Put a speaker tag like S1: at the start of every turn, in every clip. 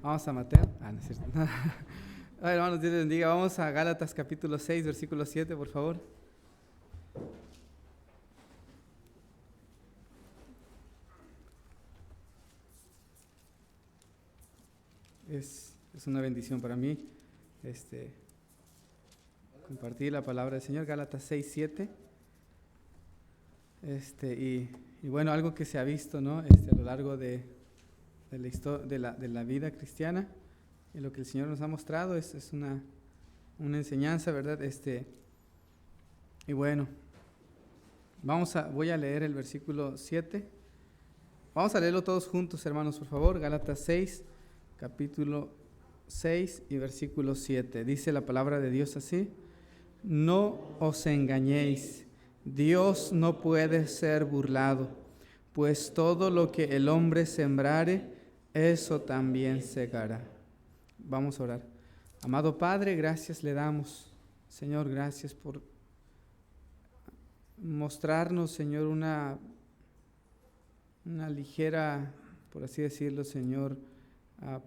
S1: Vamos a Mateo. No es cierto. A ver, hermanos, Dios les bendiga. Vamos a Gálatas capítulo 6, versículo 7, por favor. Es una bendición para mí compartir la palabra del Señor. Gálatas 6, 7. Y bueno, algo que se ha visto, ¿no? A lo largo de la vida cristiana, y lo que el Señor nos ha mostrado es una enseñanza, ¿verdad? Y bueno, voy a leer el versículo 7. Vamos a leerlo todos juntos, hermanos, por favor. Gálatas 6, capítulo 6 y versículo 7. Dice la palabra de Dios así: no os engañéis, Dios no puede ser burlado, pues todo lo que el hombre sembrare, eso también segará. Vamos a orar. Amado Padre, gracias le damos. Señor, gracias por mostrarnos, Señor, una ligera, por así decirlo, Señor,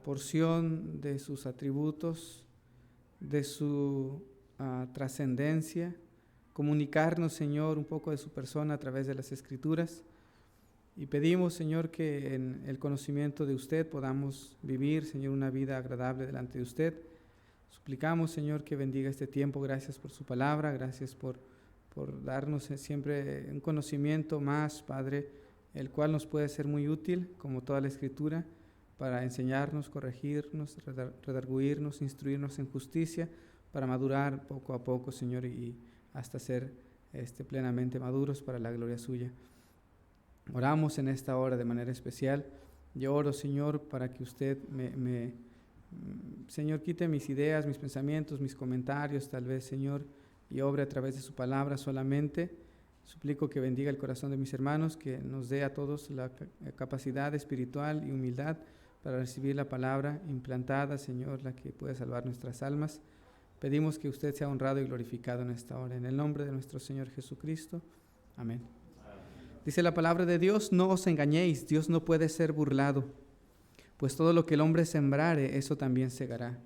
S1: porción de sus atributos, de su trascendencia, comunicarnos, Señor, un poco de su persona a través de las Escrituras. Y pedimos, Señor, que en el conocimiento de usted podamos vivir, Señor, una vida agradable delante de usted. Suplicamos, Señor, que bendiga este tiempo. Gracias por su palabra, gracias por darnos siempre un conocimiento más, Padre, el cual nos puede ser muy útil, como toda la Escritura, para enseñarnos, corregirnos, redarguirnos, instruirnos en justicia, para madurar poco a poco, Señor, y hasta ser plenamente maduros para la gloria suya. Oramos en esta hora de manera especial. Yo oro, Señor, para que usted Señor, quite mis ideas, mis pensamientos, mis comentarios, tal vez, Señor, y obre a través de su palabra solamente. Suplico que bendiga el corazón de mis hermanos, que nos dé a todos la capacidad espiritual y humildad para recibir la palabra implantada, Señor, la que puede salvar nuestras almas. Pedimos que usted sea honrado y glorificado en esta hora. En el nombre de nuestro Señor Jesucristo. Amén. Dice la palabra de Dios: no os engañéis, Dios no puede ser burlado, pues todo lo que el hombre sembrare, eso también segará.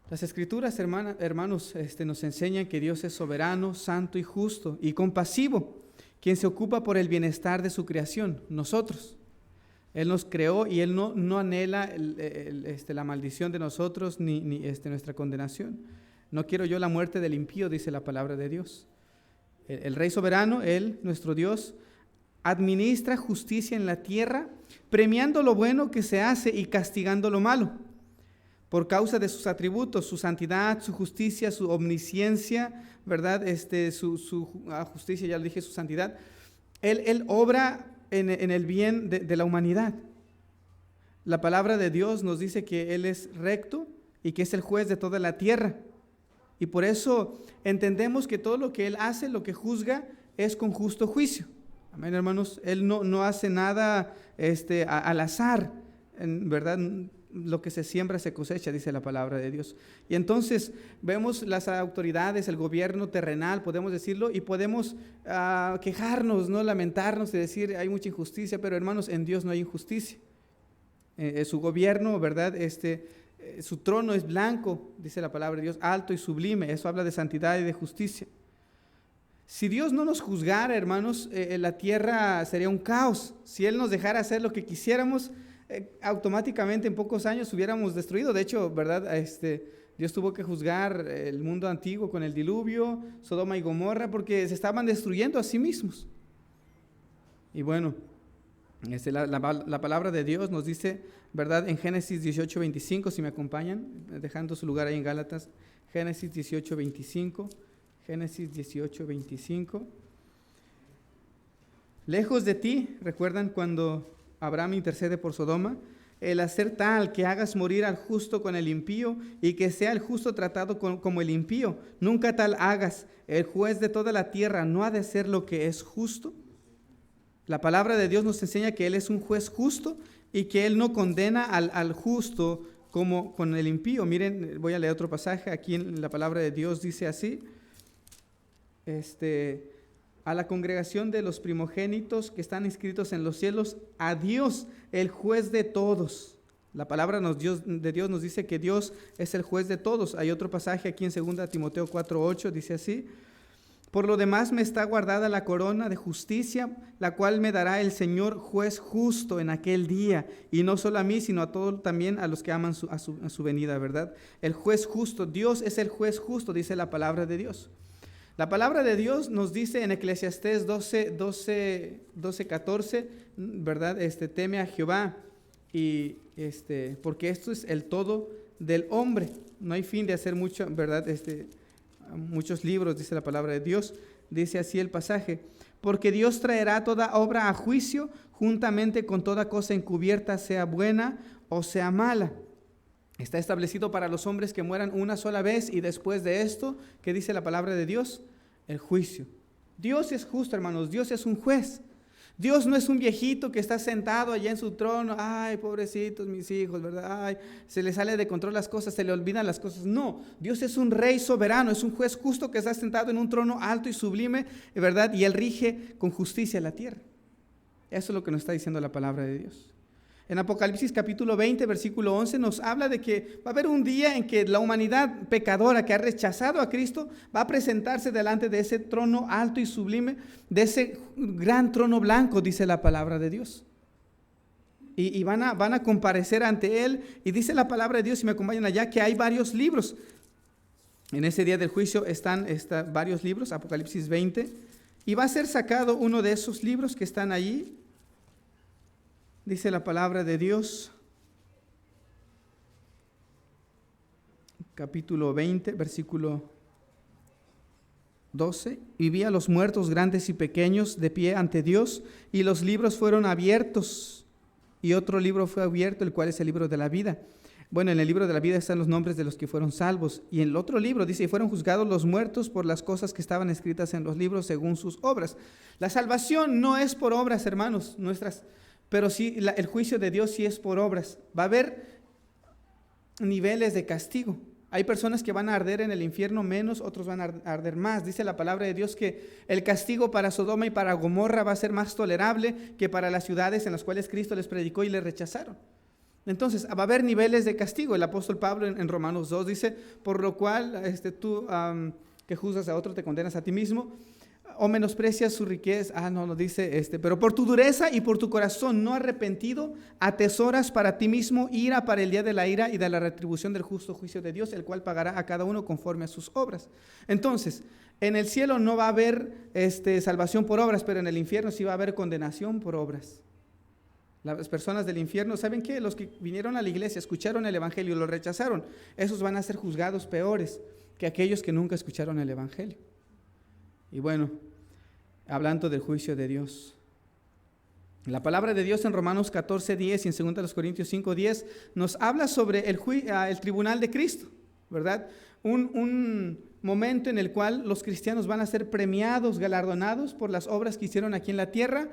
S1: Las Escrituras, hermanos, nos enseñan que Dios es soberano, santo y justo y compasivo, quien se ocupa por el bienestar de su creación, nosotros. Él nos creó y Él no anhela la maldición de nosotros ni nuestra condenación. No quiero yo la muerte del impío, dice la palabra de Dios. El Rey soberano, Él, nuestro Dios, administra justicia en la tierra, premiando lo bueno que se hace y castigando lo malo. Por causa de sus atributos, su santidad, su justicia, su omnisciencia, ¿verdad? Su justicia, ya lo dije, su santidad. Él obra en el bien de la humanidad. La palabra de Dios nos dice que Él es recto y que es el juez de toda la tierra. Y por eso entendemos que todo lo que Él hace, lo que juzga, es con justo juicio. Amén, hermanos. Él no hace nada al azar, ¿verdad? Lo que se siembra se cosecha, dice la palabra de Dios. Y entonces vemos las autoridades, el gobierno terrenal, podemos decirlo, y podemos quejarnos, ¿no? Lamentarnos y decir hay mucha injusticia, pero hermanos, en Dios no hay injusticia. Su gobierno, ¿verdad? Su trono es blanco, dice la palabra de Dios, alto y sublime. Eso habla de santidad y de justicia. Si Dios no nos juzgara, hermanos, la tierra sería un caos. Si Él nos dejara hacer lo que quisiéramos, automáticamente en pocos años hubiéramos destruido. De hecho, ¿verdad? Dios tuvo que juzgar el mundo antiguo con el diluvio, Sodoma y Gomorra, porque se estaban destruyendo a sí mismos. Y bueno, la palabra de Dios nos dice, ¿verdad? En Génesis 18:25, si me acompañan, dejando su lugar ahí en Gálatas, Génesis 18:25. Génesis 18:25. Lejos de ti, ¿recuerdan cuando Abraham intercede por Sodoma? El hacer tal que hagas morir al justo con el impío y que sea el justo tratado como el impío. Nunca tal hagas. El juez de toda la tierra no ha de ser lo que es justo. La palabra de Dios nos enseña que Él es un juez justo y que Él no condena al justo como con el impío. Miren, voy a leer otro pasaje. Aquí en la palabra de Dios dice así: a la congregación de los primogénitos que están inscritos en los cielos, a Dios, el juez de todos. La palabra de Dios nos dice que Dios es el juez de todos. Hay otro pasaje aquí en 2 Timoteo 4:8, dice así: por lo demás me está guardada la corona de justicia, la cual me dará el Señor juez justo en aquel día, y no solo a mí, sino a todos también a los que aman a su venida, ¿verdad? El juez justo, Dios es el juez justo, dice la palabra de Dios. La palabra de Dios nos dice en Eclesiastés 12:14, ¿verdad? Teme a Jehová, y porque esto es el todo del hombre. No hay fin de hacer mucho, ¿verdad? Muchos libros, dice la palabra de Dios. Dice así el pasaje: porque Dios traerá toda obra a juicio, juntamente con toda cosa encubierta, sea buena o sea mala. Está establecido para los hombres que mueran una sola vez, y después de esto, ¿qué dice la palabra de Dios? El juicio. Dios es justo, hermanos. Dios es un juez. Dios no es un viejito que está sentado allá en su trono. Ay, pobrecitos mis hijos, ¿verdad? Ay, se le sale de control las cosas, se le olvidan las cosas. No, Dios es un rey soberano, es un juez justo que está sentado en un trono alto y sublime, ¿verdad? Y Él rige con justicia la tierra. Eso es lo que nos está diciendo la palabra de Dios. En Apocalipsis capítulo 20, versículo 11, nos habla de que va a haber un día en que la humanidad pecadora que ha rechazado a Cristo va a presentarse delante de ese trono alto y sublime, de ese gran trono blanco, dice la palabra de Dios. Y van a comparecer ante Él, y dice la palabra de Dios, si me acompañan allá, que hay varios libros. En ese día del juicio están varios libros, Apocalipsis 20, y va a ser sacado uno de esos libros que están allí. Dice la palabra de Dios, capítulo 20, versículo 12. Y vi a los muertos grandes y pequeños de pie ante Dios, y los libros fueron abiertos, y otro libro fue abierto, el cual es el libro de la vida. Bueno, en el libro de la vida están los nombres de los que fueron salvos, y en el otro libro dice: y fueron juzgados los muertos por las cosas que estaban escritas en los libros según sus obras. La salvación no es por obras, hermanos, nuestras. Pero sí, el juicio de Dios sí es por obras. Va a haber niveles de castigo. Hay personas que van a arder en el infierno menos, otros van a arder más. Dice la palabra de Dios que el castigo para Sodoma y para Gomorra va a ser más tolerable que para las ciudades en las cuales Cristo les predicó y les rechazaron. Entonces, va a haber niveles de castigo. El apóstol Pablo en Romanos 2 dice: por lo cual tú que juzgas a otro te condenas a ti mismo, o menosprecias su riqueza. No dice pero por tu dureza y por tu corazón no arrepentido, atesoras para ti mismo ira para el día de la ira y de la retribución del justo juicio de Dios, el cual pagará a cada uno conforme a sus obras. Entonces, en el cielo no va a haber salvación por obras, pero en el infierno sí va a haber condenación por obras. Las personas del infierno, ¿saben qué? Los que vinieron a la iglesia, escucharon el evangelio y lo rechazaron, esos van a ser juzgados peores que aquellos que nunca escucharon el evangelio. Y bueno, hablando del juicio de Dios, la palabra de Dios en Romanos 14:10 y en 2 Corintios 5:10 nos habla sobre el tribunal de Cristo, ¿verdad? Un momento en el cual los cristianos van a ser premiados, galardonados por las obras que hicieron aquí en la tierra,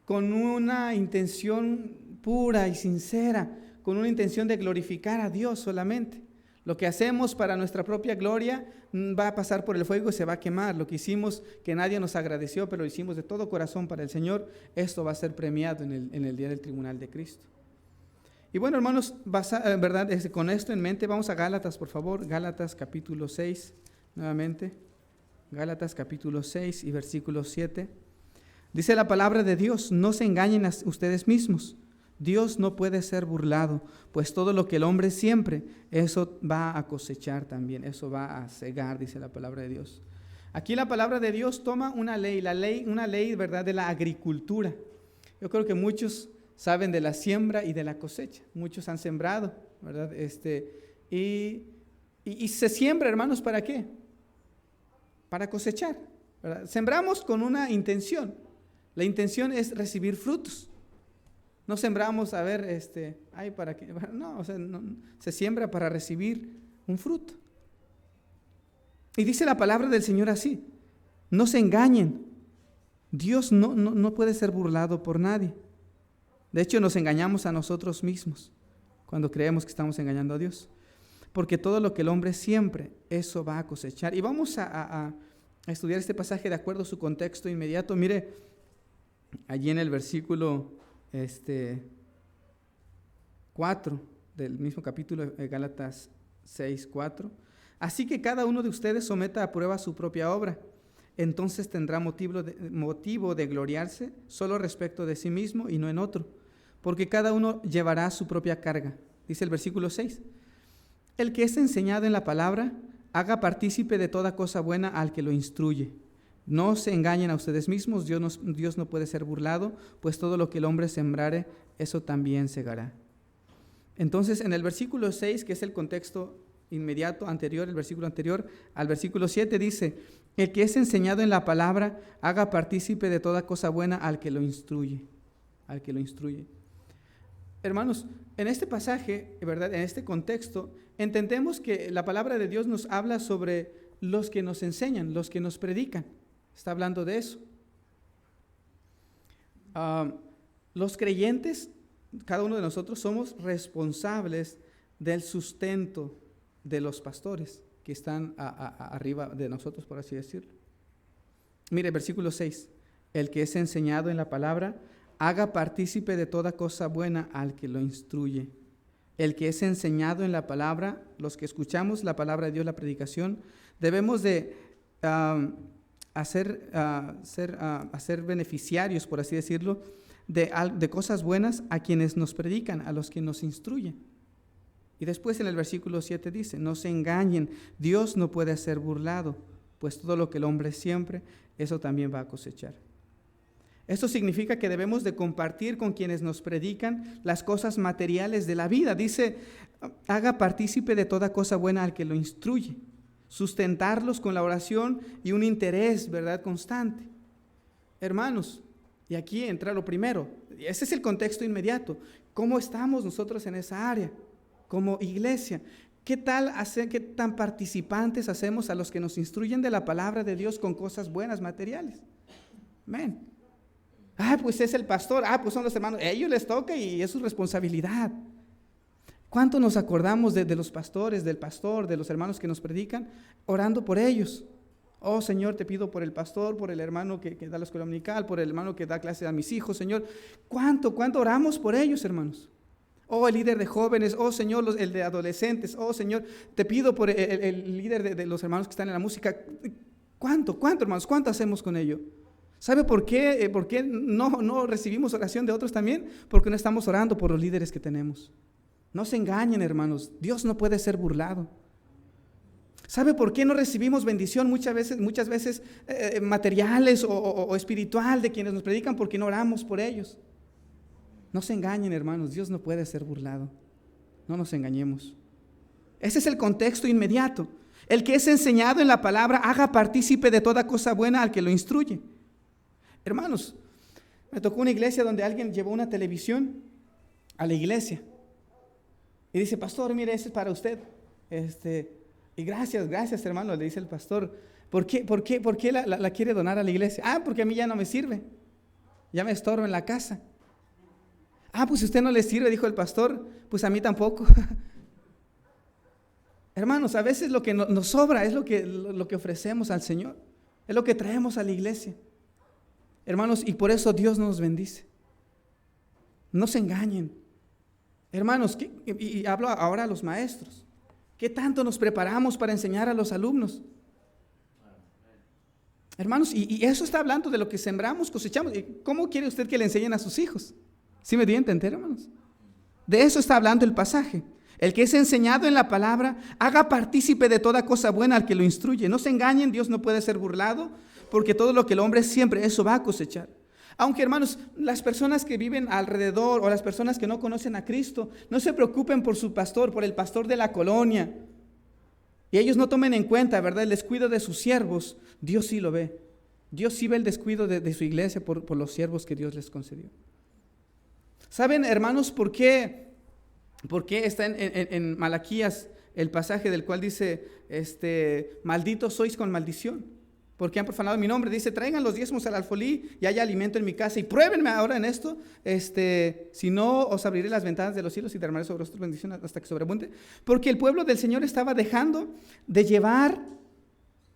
S1: con una intención pura y sincera, con una intención de glorificar a Dios solamente. Lo que hacemos para nuestra propia gloria va a pasar por el fuego y se va a quemar. Lo que hicimos, que nadie nos agradeció, pero lo hicimos de todo corazón para el Señor, esto va a ser premiado en el día del tribunal de Cristo. Y bueno, hermanos, ¿verdad? Con esto en mente, vamos a Gálatas, por favor. Gálatas capítulo 6, nuevamente. Gálatas capítulo 6 y versículo 7. Dice la palabra de Dios: no se engañen a ustedes mismos. Dios no puede ser burlado, pues todo lo que el hombre siempre, eso va a cosechar también, eso va a cegar, dice la palabra de Dios. Aquí la palabra de Dios toma una ley, ¿verdad?, de la agricultura. Yo creo que muchos saben de la siembra y de la cosecha. Muchos han sembrado, ¿verdad? Y se siembra, hermanos, ¿para qué? Para cosechar, ¿verdad? Sembramos con una intención. La intención es recibir frutos. No sembramos ¿para qué? No, se siembra para recibir un fruto. Y dice la palabra del Señor así: no se engañen. Dios no puede ser burlado por nadie. De hecho, nos engañamos a nosotros mismos cuando creemos que estamos engañando a Dios. Porque todo lo que el hombre siempre, eso va a cosechar. Y vamos a estudiar este pasaje de acuerdo a su contexto inmediato. Mire, allí en el versículo 4, del mismo capítulo de Gálatas 6:4. Así que cada uno de ustedes someta a prueba su propia obra. Entonces tendrá motivo de gloriarse solo respecto de sí mismo y no en otro, porque cada uno llevará su propia carga. Dice el versículo 6. El que es enseñado en la palabra, haga partícipe de toda cosa buena al que lo instruye. No se engañen a ustedes mismos, Dios no puede ser burlado, pues todo lo que el hombre sembrare, eso también segará. Entonces, en el versículo 6, que es el contexto inmediato anterior, el versículo anterior, al versículo 7 dice: el que es enseñado en la palabra, haga partícipe de toda cosa buena al que lo instruye. Al que lo instruye. Hermanos, en este pasaje, ¿verdad? En este contexto, entendemos que la palabra de Dios nos habla sobre los que nos enseñan, los que nos predican. Está hablando de eso. Los creyentes, cada uno de nosotros, somos responsables del sustento de los pastores que están arriba de nosotros, por así decirlo. Mire, versículo 6. El que es enseñado en la palabra, haga partícipe de toda cosa buena al que lo instruye. El que es enseñado en la palabra, los que escuchamos la palabra de Dios, la predicación, debemos de hacer beneficiarios, por así decirlo, de cosas buenas a quienes nos predican, a los que nos instruyen. Y después en el versículo 7 dice: no se engañen, Dios no puede ser burlado, pues todo lo que el hombre siempre, eso también va a cosechar. Esto significa que debemos de compartir con quienes nos predican las cosas materiales de la vida. Dice: haga partícipe de toda cosa buena al que lo instruye. Sustentarlos con la oración y un interés, ¿verdad?, constante. Hermanos, y aquí entra lo primero. Ese es el contexto inmediato. ¿Cómo estamos nosotros en esa área como iglesia? ¿Qué tan participantes hacemos a los que nos instruyen de la palabra de Dios con cosas buenas, materiales? Amén. Pues es el pastor, pues son los hermanos, a ellos les toca y es su responsabilidad. ¿Cuánto nos acordamos de los pastores, del pastor, de los hermanos que nos predican, orando por ellos? Oh Señor, te pido por el pastor, por el hermano que da la escuela dominical, por el hermano que da clase a mis hijos, Señor. ¿Cuánto oramos por ellos, hermanos? Oh, el líder de jóvenes, oh Señor, el de adolescentes, oh Señor, te pido por el líder de los hermanos que están en la música. ¿Cuánto, hermanos? ¿Cuánto hacemos con ello? ¿Sabe por qué no recibimos oración de otros también? Porque no estamos orando por los líderes que tenemos. No se engañen, hermanos, Dios no puede ser burlado. ¿Sabe por qué no recibimos bendición muchas veces materiales o espiritual de quienes nos predican? Porque no oramos por ellos. No se engañen, hermanos, Dios no puede ser burlado. No nos engañemos. Ese es el contexto inmediato. El que es enseñado en la palabra, haga partícipe de toda cosa buena al que lo instruye. Hermanos, me tocó una iglesia donde alguien llevó una televisión a la iglesia y dice: pastor, mire, ese es para usted. Y gracias hermano, le dice el pastor. ¿Por qué la quiere donar a la iglesia? Porque a mí ya no me sirve, ya me estorbo en la casa. Pues si a usted no le sirve, dijo el pastor, pues a mí tampoco. Hermanos, a veces lo que nos sobra es lo que ofrecemos al Señor, es lo que traemos a la iglesia. Hermanos, y por eso Dios nos bendice. No se engañen. Hermanos, y hablo ahora a los maestros. ¿Qué tanto nos preparamos para enseñar a los alumnos? Hermanos, y eso está hablando de lo que sembramos, cosechamos. ¿Cómo quiere usted que le enseñen a sus hijos? ¿Sí me dio a entender, hermanos? De eso está hablando el pasaje. El que es enseñado en la palabra, haga partícipe de toda cosa buena al que lo instruye. No se engañen, Dios no puede ser burlado, porque todo lo que el hombre siempre, eso va a cosechar. Aunque, hermanos, las personas que viven alrededor o las personas que no conocen a Cristo, no se preocupen por su pastor, por el pastor de la colonia. Y ellos no tomen en cuenta, ¿verdad?, el descuido de sus siervos. Dios sí lo ve. Dios sí ve el descuido de su iglesia por los siervos que Dios les concedió. ¿Saben, hermanos, por qué está en Malaquías el pasaje del cual dice, malditos sois con maldición? Porque han profanado mi nombre. Dice: traigan los diezmos al alfolí y haya alimento en mi casa. Y pruébenme ahora en esto. Si no, os abriré las ventanas de los cielos y derramaré sobre vosotros bendiciones hasta que sobreabunde. Porque el pueblo del Señor estaba dejando de llevar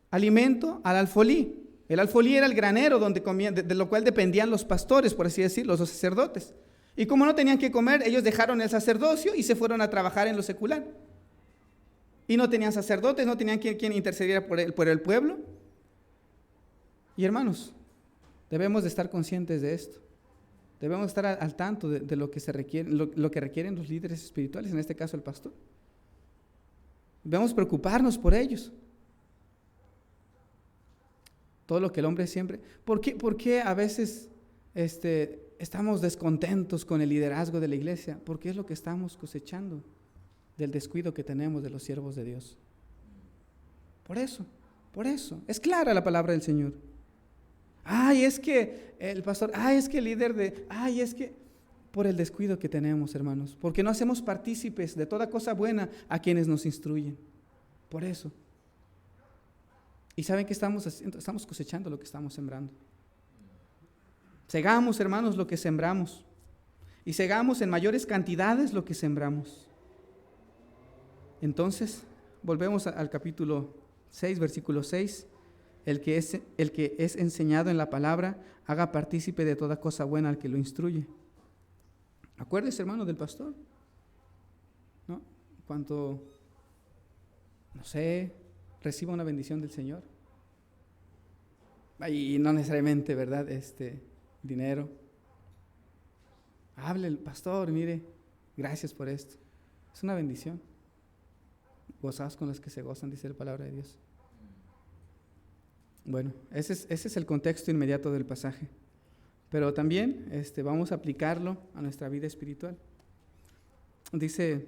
S1: alimento al alfolí. El alfolí era el granero donde comían, de lo cual dependían los pastores, por así decirlo, los sacerdotes. Y como no tenían que comer, ellos dejaron el sacerdocio y se fueron a trabajar en lo secular. Y no tenían sacerdotes, no tenían quien intercediera por el pueblo. Y hermanos, debemos de estar conscientes de esto. Debemos estar al tanto de lo que se requiere, lo que requieren los líderes espirituales, en este caso el pastor. Debemos preocuparnos por ellos. Todo lo que el hombre siempre... ¿Por qué a veces estamos descontentos con el liderazgo de la iglesia? Porque es lo que estamos cosechando del descuido que tenemos de los siervos de Dios. Por eso. Es clara la palabra del Señor. Ay, es que el pastor, es que el líder es que... Por el descuido que tenemos, hermanos. Porque no hacemos partícipes de toda cosa buena a quienes nos instruyen. Por eso. ¿Y saben qué estamos haciendo? Estamos cosechando lo que estamos sembrando. Segamos, hermanos, lo que sembramos. Y segamos en mayores cantidades lo que sembramos. Entonces, volvemos al capítulo 6, versículo 6. El que es enseñado en la palabra, haga partícipe de toda cosa buena al que lo instruye. Acuérdese, hermano, del pastor, ¿no? Cuando, no sé, reciba una bendición del Señor. Y no necesariamente, ¿verdad? Dinero. Hable el pastor, mire, gracias por esto. Es una bendición. Gozaos con los que se gozan, dice la palabra de Dios. Bueno, ese es el contexto inmediato del pasaje. Pero también vamos a aplicarlo a nuestra vida espiritual. Dice,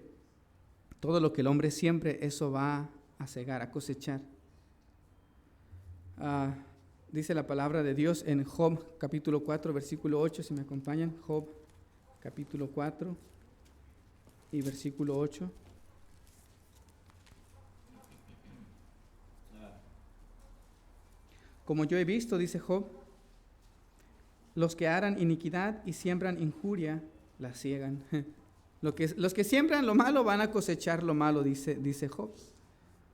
S1: todo lo que el hombre siempre, eso va a segar, a cosechar. Dice la palabra de Dios en Job capítulo 4, versículo 8, si me acompañan. Job capítulo 4 y versículo 8. Como yo he visto, dice Job, los que aran iniquidad y siembran injuria, la ciegan. Los que siembran lo malo van a cosechar lo malo, dice Job.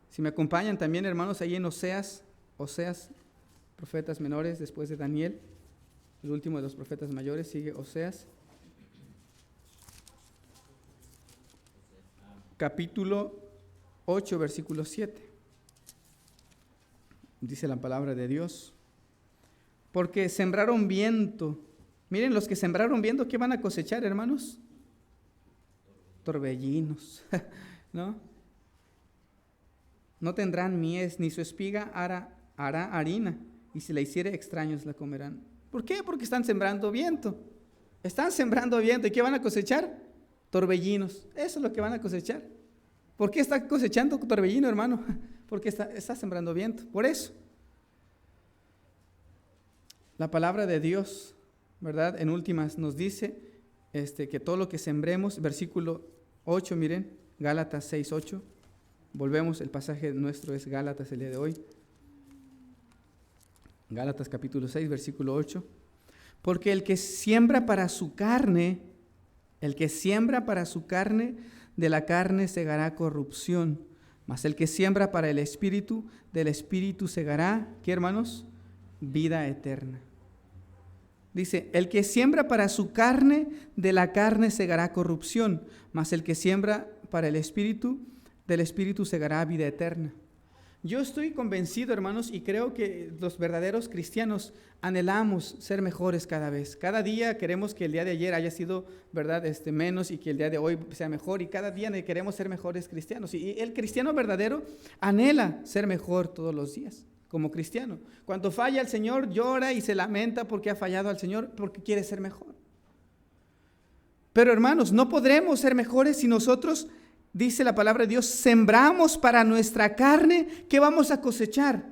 S1: Si me acompañan también, hermanos, ahí en Oseas, profetas menores después de Daniel, el último de los profetas mayores, sigue Oseas. Capítulo 8, versículo 7. Dice la palabra de Dios. Porque sembraron viento. Miren, los que sembraron viento, ¿qué van a cosechar, hermanos? Torbellinos, ¿no? No tendrán mies, ni su espiga hará harina, y si la hiciere extraños la comerán. ¿Por qué? Porque están sembrando viento. Están sembrando viento, ¿y qué van a cosechar? Torbellinos. Eso es lo que van a cosechar. ¿Por qué está cosechando torbellino, hermano? Porque está sembrando viento. Por eso. La palabra de Dios, ¿verdad? En últimas nos dice que todo lo que sembremos, versículo 8, miren, Gálatas 6:8. Volvemos, el pasaje nuestro es Gálatas el día de hoy. Gálatas capítulo 6, versículo 8. Porque el que siembra para su carne, de la carne segará corrupción. Mas el que siembra para el Espíritu, del Espíritu segará, ¿qué, hermanos? Vida eterna. Dice, el que siembra para su carne, de la carne segará corrupción. Mas el que siembra para el Espíritu, del Espíritu segará vida eterna. Yo estoy convencido, hermanos, y creo que los verdaderos cristianos anhelamos ser mejores cada vez. Cada día queremos que el día de ayer haya sido, ¿verdad?, menos, y que el día de hoy sea mejor, y cada día queremos ser mejores cristianos. Y el cristiano verdadero anhela ser mejor todos los días, como cristiano. Cuando falla el Señor, llora y se lamenta porque ha fallado al Señor, porque quiere ser mejor. Pero, hermanos, no podremos ser mejores si nosotros, dice la palabra de Dios, sembramos para nuestra carne. ¿Qué vamos a cosechar?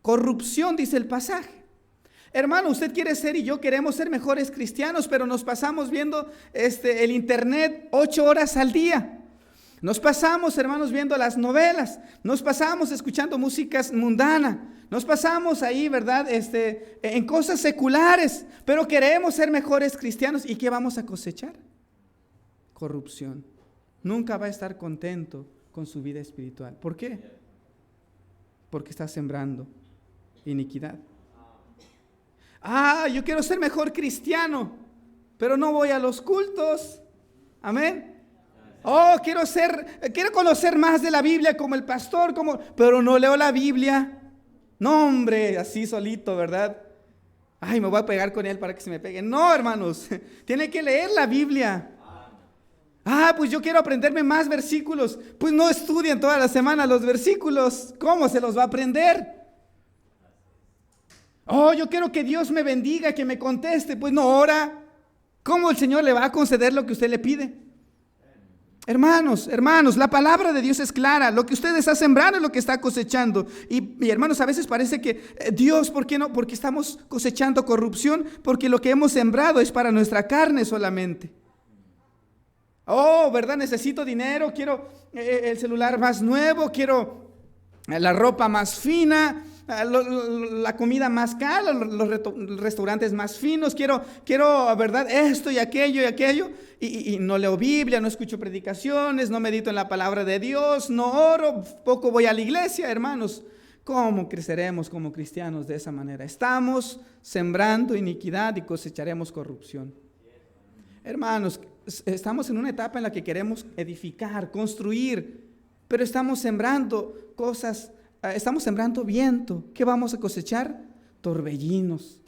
S1: Corrupción, dice el pasaje. Hermano, usted quiere ser y yo queremos ser mejores cristianos, pero nos pasamos viendo el internet 8 horas al día. Nos pasamos, hermanos, viendo las novelas. Nos pasamos escuchando músicas mundana. Nos pasamos ahí, ¿verdad?, en cosas seculares, pero queremos ser mejores cristianos. ¿Y qué vamos a cosechar? Corrupción. Nunca va a estar contento con su vida espiritual. ¿Por qué? Porque está sembrando iniquidad. Yo quiero ser mejor cristiano. pero no voy a los cultos. Amén. Oh, quiero conocer más de la Biblia como el pastor, pero no leo la Biblia. No, hombre, así solito, ¿verdad? Ay, me voy a pegar con él para que se me pegue. No, hermanos, tiene que leer la Biblia. Pues yo quiero aprenderme más versículos. Pues no estudian toda la semana los versículos. ¿Cómo se los va a aprender? Oh, yo quiero que Dios me bendiga, que me conteste. Pues no ora. ¿Cómo el Señor le va a conceder lo que usted le pide? Hermanos, la palabra de Dios es clara. Lo que usted está sembrando es lo que está cosechando. Y hermanos, a veces parece que Dios, ¿por qué no? Porque estamos cosechando corrupción, porque lo que hemos sembrado es para nuestra carne solamente. Oh, ¿verdad? Necesito dinero, quiero el celular más nuevo, quiero la ropa más fina, la comida más cara, los restaurantes más finos, quiero, ¿verdad? Esto y aquello, y no leo Biblia, no escucho predicaciones, no medito en la palabra de Dios, no oro, poco voy a la iglesia, hermanos. ¿Cómo creceremos como cristianos de esa manera? Estamos sembrando iniquidad y cosecharemos corrupción. Hermanos, estamos en una etapa en la que queremos edificar, construir, pero estamos sembrando cosas, estamos sembrando viento. ¿Qué vamos a cosechar? Torbellinos.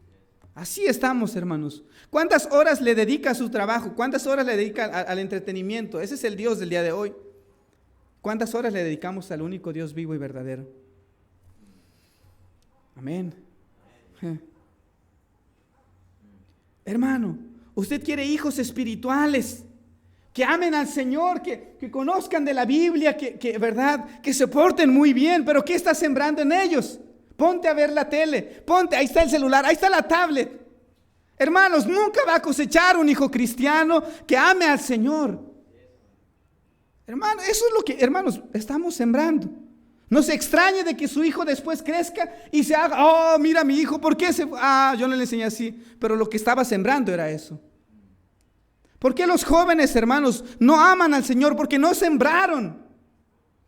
S1: Así estamos, hermanos. ¿Cuántas horas le dedica a su trabajo? ¿Cuántas horas le dedica al entretenimiento? Ese es el Dios del día de hoy. ¿Cuántas horas le dedicamos al único Dios vivo y verdadero? Amén. Hermano, usted quiere hijos espirituales que amen al Señor, que conozcan de la Biblia, que ¿verdad? Que se porten muy bien, pero ¿qué está sembrando en ellos? Ponte a ver la tele, ahí está el celular, ahí está la tablet. Hermanos, nunca va a cosechar un hijo cristiano que ame al Señor. Hermano, eso es lo que, hermanos, estamos sembrando. No se extrañe de que su hijo después crezca y se haga, oh, mira mi hijo, ¿por qué yo no le enseñé así? Pero lo que estaba sembrando era eso. ¿Por qué los jóvenes, hermanos, no aman al Señor? Porque no sembraron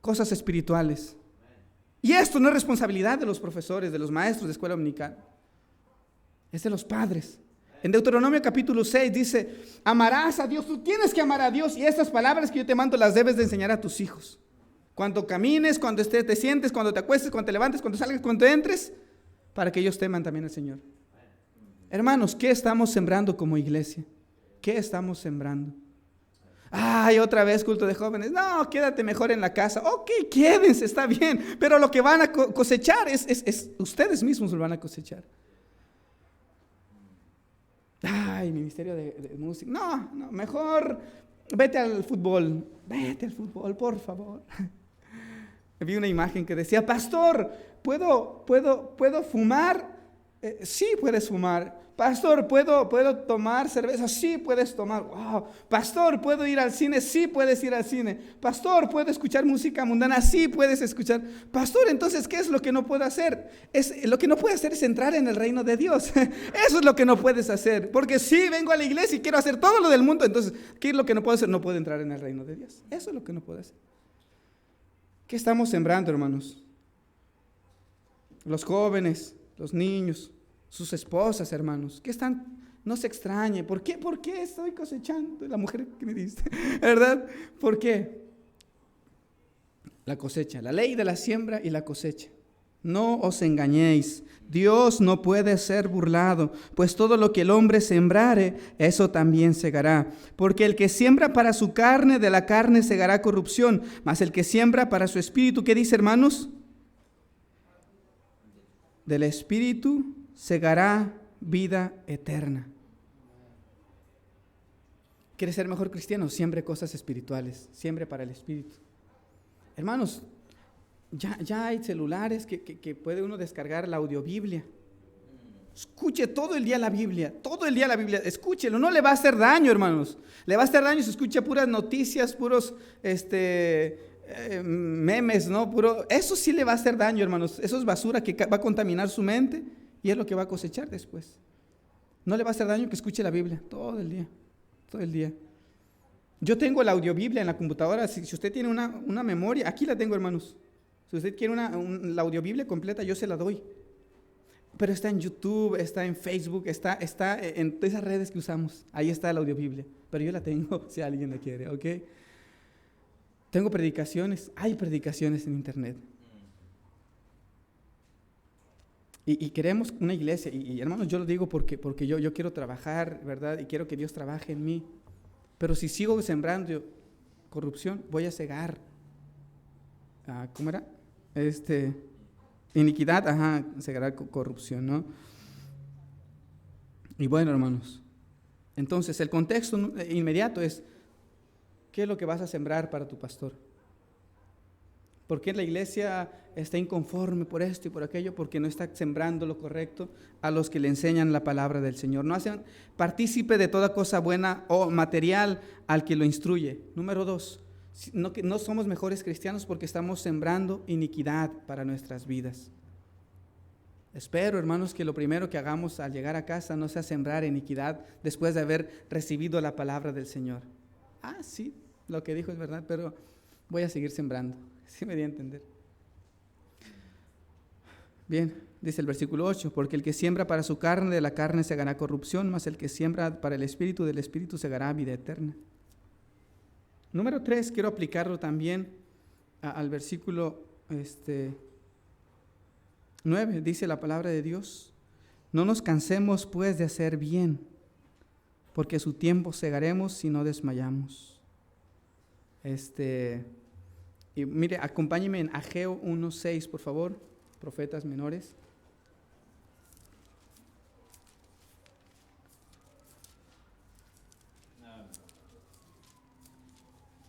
S1: cosas espirituales. Y esto no es responsabilidad de los profesores, de los maestros de escuela dominical. Es de los padres. En Deuteronomio capítulo 6 dice, amarás a Dios, tú tienes que amar a Dios y estas palabras que yo te mando las debes de enseñar a tus hijos. Cuando camines, cuando te sientes, cuando te acuestes, cuando te levantes, cuando salgas, cuando entres, para que ellos teman también al Señor. Hermanos, ¿qué estamos sembrando como iglesia? ¿Qué estamos sembrando? Ay, otra vez culto de jóvenes. No, quédate mejor en la casa. Ok, quédense, está bien. Pero lo que van a cosechar es ustedes mismos lo van a cosechar. Ay, ministerio de música. No, mejor vete al fútbol. Vete al fútbol, por favor. Vi una imagen que decía, pastor, ¿puedo fumar? Sí, puedes fumar. Pastor, ¿puedo tomar cerveza? Sí, puedes tomar. Wow. Pastor, ¿puedo ir al cine? Sí, puedes ir al cine. Pastor, ¿puedo escuchar música mundana? Sí, puedes escuchar. Pastor, entonces, ¿qué es lo que no puedo hacer? Lo que no puedes hacer es entrar en el reino de Dios. Eso es lo que no puedes hacer. Porque si vengo a la iglesia y quiero hacer todo lo del mundo, entonces, ¿qué es lo que no puedo hacer? No puedo entrar en el reino de Dios. Eso es lo que no puedo hacer. ¿Qué estamos sembrando, hermanos? Los jóvenes, los niños, sus esposas, hermanos, que están, no se extrañe, ¿por qué estoy cosechando? La mujer que me diste, ¿verdad? ¿Por qué? La cosecha, la ley de la siembra y la cosecha. No os engañéis, Dios no puede ser burlado, pues todo lo que el hombre sembrare, eso también segará. Porque el que siembra para su carne, de la carne segará corrupción, mas el que siembra para su espíritu, ¿qué dice, hermanos? Del espíritu segará vida eterna. ¿Quieres ser mejor cristiano? Siembre cosas espirituales, siembre para el espíritu. Hermanos, ya hay celulares que puede uno descargar la audiobiblia. Escuche todo el día la Biblia, escúchelo, no le va a hacer daño, hermanos. Le va a hacer daño si escucha puras noticias, puros memes, ¿no? Eso sí le va a hacer daño, hermanos. Eso es basura que va a contaminar su mente y es lo que va a cosechar después. No le va a hacer daño que escuche la Biblia todo el día. Yo tengo la audiobiblia en la computadora. Si usted tiene una memoria, aquí la tengo, hermanos. Si usted quiere la audiobiblia completa, yo se la doy. pero está en YouTube, está en Facebook, está en todas esas redes que usamos. Ahí está la audiobiblia, pero yo la tengo si alguien la quiere, ¿ok? Tengo predicaciones, hay predicaciones en internet. Y queremos una iglesia, y hermanos, yo lo digo porque yo quiero trabajar, ¿verdad? Y quiero que Dios trabaje en mí. Pero si sigo sembrando corrupción, voy a cegar. ¿Cómo era? Iniquidad, cegará corrupción, ¿no? Y bueno, hermanos, entonces el contexto inmediato es, ¿qué es lo que vas a sembrar para tu pastor? ¿Por qué la iglesia está inconforme por esto y por aquello? Porque no está sembrando lo correcto a los que le enseñan la palabra del Señor. No hacen partícipe de toda cosa buena o material al que lo instruye. Número 2, no somos mejores cristianos porque estamos sembrando iniquidad para nuestras vidas. Espero, hermanos, que lo primero que hagamos al llegar a casa no sea sembrar iniquidad después de haber recibido la palabra del Señor. Sí, lo que dijo es verdad, pero voy a seguir sembrando. ¿Sí me di a entender? Bien, dice el versículo 8, porque el que siembra para su carne, de la carne segará corrupción, mas el que siembra para el Espíritu, del Espíritu segará vida eterna. Número 3, quiero aplicarlo también al versículo 9, dice la palabra de Dios, no nos cansemos pues de hacer bien, porque a su tiempo segaremos si no desmayamos. Y mire, acompáñeme en Ageo 1:6, por favor, profetas menores.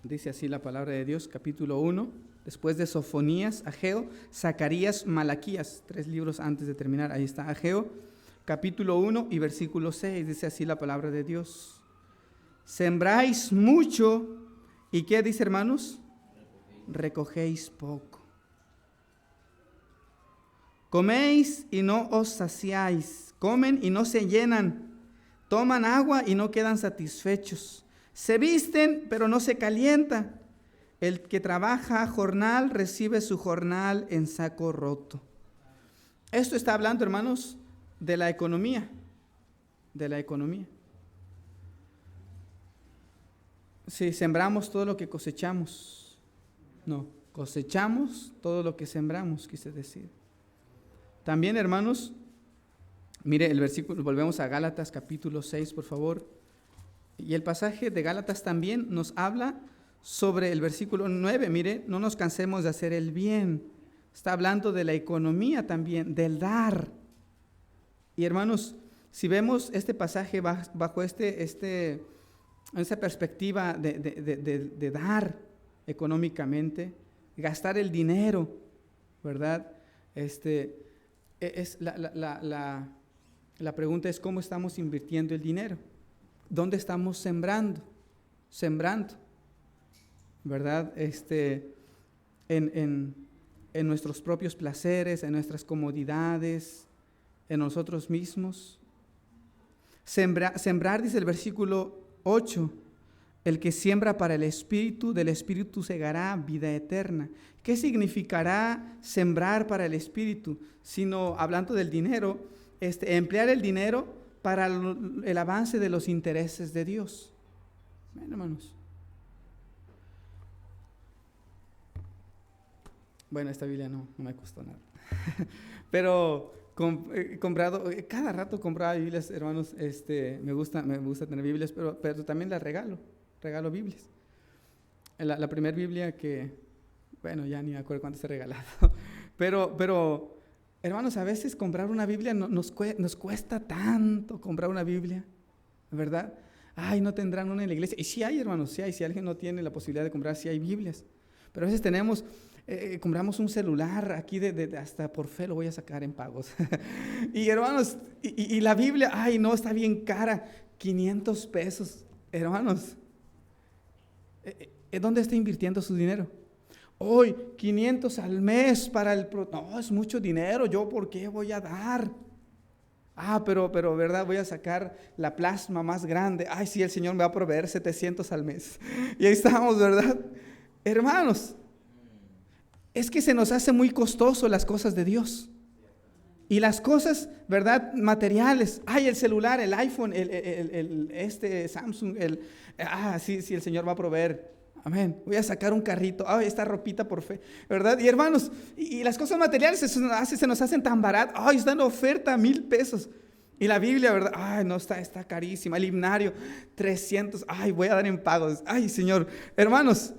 S1: Dice así la palabra de Dios, capítulo 1, después de Sofonías, Ageo, Zacarías, Malaquías, 3 libros antes de terminar, ahí está Ageo, capítulo 1 y versículo 6, dice así la palabra de Dios. Sembráis mucho, ¿y qué dice, hermanos? Recogéis poco. Coméis y no os saciáis, comen y no se llenan, toman agua y no quedan satisfechos, se visten pero no se calienta. El que trabaja jornal recibe su jornal en saco roto. Esto está hablando, hermanos, de la economía, Si sembramos todo lo que cosechamos, no, cosechamos todo lo que sembramos, quise decir. También, hermanos, mire el versículo, volvemos a Gálatas capítulo 6, por favor. Y el pasaje de Gálatas también nos habla sobre el versículo 9, mire, no nos cansemos de hacer el bien. Está hablando de la economía también, del dar. Y hermanos, si vemos este pasaje bajo esa perspectiva de dar económicamente, gastar el dinero, ¿verdad? La pregunta es cómo estamos invirtiendo el dinero, dónde estamos sembrando, ¿verdad? En nuestros propios placeres, en nuestras comodidades, en nosotros mismos. Sembrar, dice el versículo 8, el que siembra para el Espíritu, del Espíritu segará vida eterna. ¿Qué significará sembrar para el Espíritu? Sino, hablando del dinero, emplear el dinero para el avance de los intereses de Dios. Bueno, hermanos. Bueno, esta Biblia no me costó nada. Pero he comprado, cada rato compraba Biblias, hermanos. Me gusta tener Biblias, pero también las regalo Biblias. La primera Biblia que, bueno, ya ni me acuerdo cuántas he regalado. Pero hermanos, a veces comprar una Biblia nos cuesta tanto comprar una Biblia, ¿verdad? Ay, no tendrán una en la iglesia. Y sí hay, hermanos, sí hay. Si alguien no tiene la posibilidad de comprar, sí hay Biblias. Pero a veces compramos un celular aquí hasta por fe lo voy a sacar en pagos. Y hermanos, y la Biblia, ay, no, está bien cara, 500 pesos. Hermanos, ¿dónde está invirtiendo su dinero? Hoy, 500 al mes no, es mucho dinero, ¿yo por qué voy a dar? Pero, ¿verdad? Voy a sacar la plasma más grande. Ay, sí, el Señor me va a proveer 700 al mes. Y ahí estamos, ¿verdad? Hermanos, es que se nos hace muy costoso las cosas de Dios. Y las cosas, ¿verdad? Materiales. Ay, el celular, el iPhone, este Samsung, sí, el Señor va a proveer. Amén. Voy a sacar un carrito. Ay, esta ropita por fe, ¿verdad? Y hermanos, y las cosas materiales se nos hacen tan baratas. Ay, está en oferta, 1,000 pesos. Y la Biblia, ¿verdad? Ay, no, está carísima. El himnario, 300. Ay, voy a dar en pagos. Ay, Señor. Hermanos,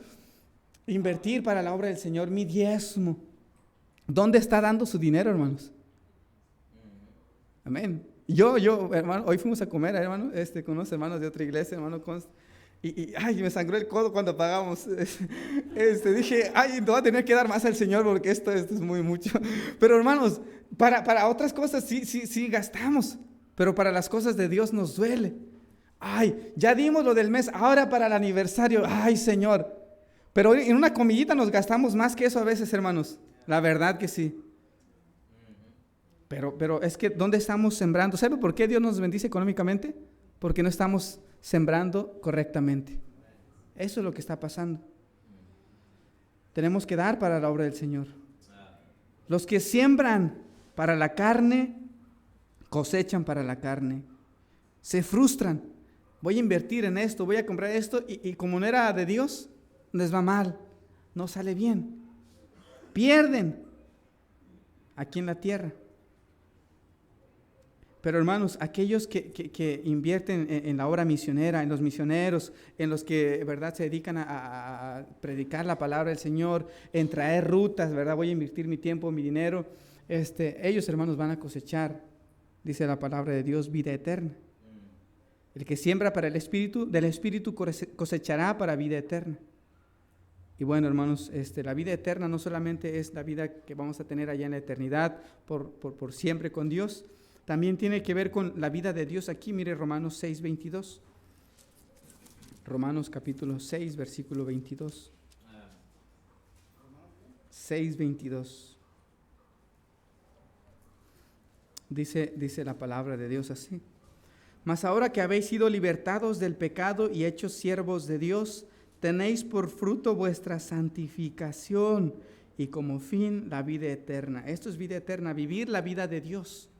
S1: invertir para la obra del Señor, mi diezmo. ¿Dónde está dando su dinero, hermanos? Amén. Yo, hermano, hoy fuimos a comer, hermano, con unos hermanos de otra iglesia, hermano, ay, me sangró el codo cuando pagamos. Dije, ay, no voy a tener que dar más al Señor porque esto es muy mucho. Pero hermanos, para otras cosas sí gastamos, pero para las cosas de Dios nos duele. Ay, ya dimos lo del mes, ahora para el aniversario, ay, Señor. Pero en una comidita nos gastamos más que eso a veces, hermanos. La verdad que sí. Pero es que ¿dónde estamos sembrando? ¿Sabe por qué Dios nos bendice económicamente? Porque no estamos sembrando correctamente. Eso es lo que está pasando. Tenemos que dar para la obra del Señor. Los que siembran para la carne, cosechan para la carne. Se frustran. Voy a invertir en esto, voy a comprar esto, y como no era de Dios, les va mal. No sale bien. Pierden aquí en la tierra. Pero hermanos, aquellos que invierten en la obra misionera, en los misioneros, en los que, ¿verdad?, se dedican a predicar la palabra del Señor, en traer rutas, ¿verdad? Voy a invertir mi tiempo, mi dinero. Ellos, hermanos, van a cosechar, dice la palabra de Dios, vida eterna. El que siembra para el Espíritu, del Espíritu cosechará para vida eterna. Y bueno, hermanos, la vida eterna no solamente es la vida que vamos a tener allá en la eternidad por siempre con Dios, también tiene que ver con la vida de Dios aquí. Mire Romanos 6:22. Romanos capítulo 6, versículo 22. 6:22. Dice la palabra de Dios así. Mas ahora que habéis sido libertados del pecado y hechos siervos de Dios, tenéis por fruto vuestra santificación y como fin la vida eterna. Esto es vida eterna, vivir la vida de Dios.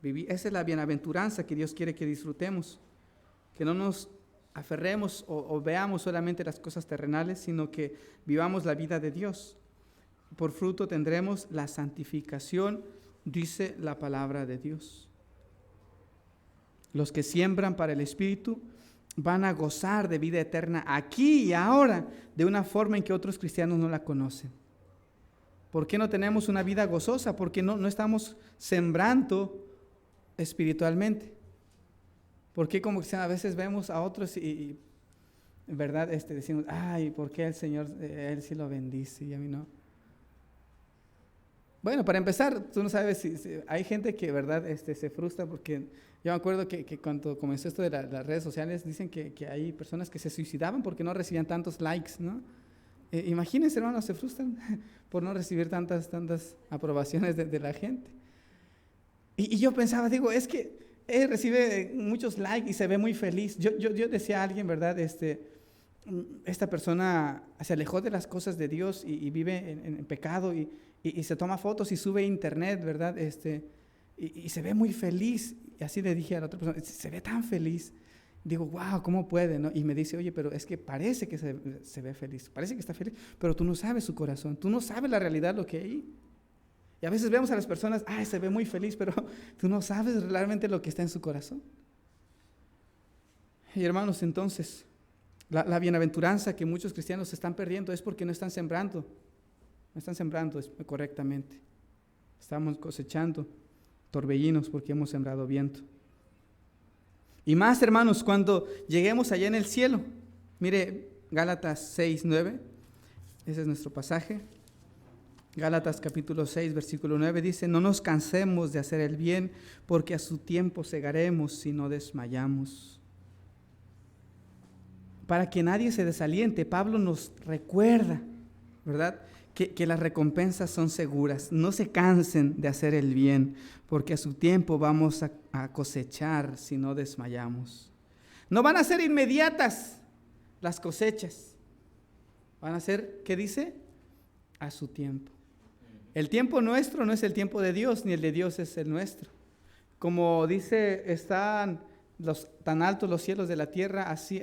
S1: Esa es la bienaventuranza que Dios quiere que disfrutemos, que no nos aferremos o veamos solamente las cosas terrenales, sino que vivamos la vida de Dios. Por fruto tendremos la santificación, dice la palabra de Dios. Los que siembran para el Espíritu van a gozar de vida eterna aquí y ahora, de una forma en que otros cristianos no la conocen. ¿Por qué no tenemos una vida gozosa? Porque no estamos sembrando espiritualmente. Porque como que a veces vemos a otros y en verdad decimos, ay, ¿por qué el Señor, Él sí lo bendice y a mí no? Bueno, para empezar, tú no sabes si hay gente que, verdad, se frustra porque yo me acuerdo que cuando comenzó esto de las redes sociales, dicen que hay personas que se suicidaban porque no recibían tantos likes, ¿no? Imagínense, hermanos, se frustran por no recibir tantas aprobaciones de la gente. Y yo pensaba, digo, es que él recibe muchos likes y se ve muy feliz. Yo decía a alguien, ¿verdad? Esta persona se alejó de las cosas de Dios y vive en pecado y se toma fotos y sube a internet, ¿verdad? Y se ve muy feliz. Y así le dije a la otra persona, se ve tan feliz. Digo, wow, ¿cómo puede? ¿No? Y me dice, oye, pero es que parece que se ve feliz, parece que está feliz, pero tú no sabes su corazón, tú no sabes la realidad, lo que hay. Y a veces vemos a las personas, ay, se ve muy feliz, pero tú no sabes realmente lo que está en su corazón. Y hermanos, entonces, la bienaventuranza que muchos cristianos están perdiendo es porque no están sembrando correctamente. Estamos cosechando torbellinos porque hemos sembrado viento. Y más, hermanos, cuando lleguemos allá en el cielo. Mire, Gálatas 6:9, ese es nuestro pasaje. Gálatas capítulo 6, versículo 9 dice, no nos cansemos de hacer el bien, porque a su tiempo segaremos si no desmayamos. Para que nadie se desaliente, Pablo nos recuerda, ¿verdad?, que las recompensas son seguras. No se cansen de hacer el bien, porque a su tiempo vamos a cosechar si no desmayamos. No van a ser inmediatas las cosechas. Van a ser, ¿qué dice? A su tiempo. El tiempo nuestro no es el tiempo de Dios, ni el de Dios es el nuestro. Como dice, están tan altos los cielos de la tierra, así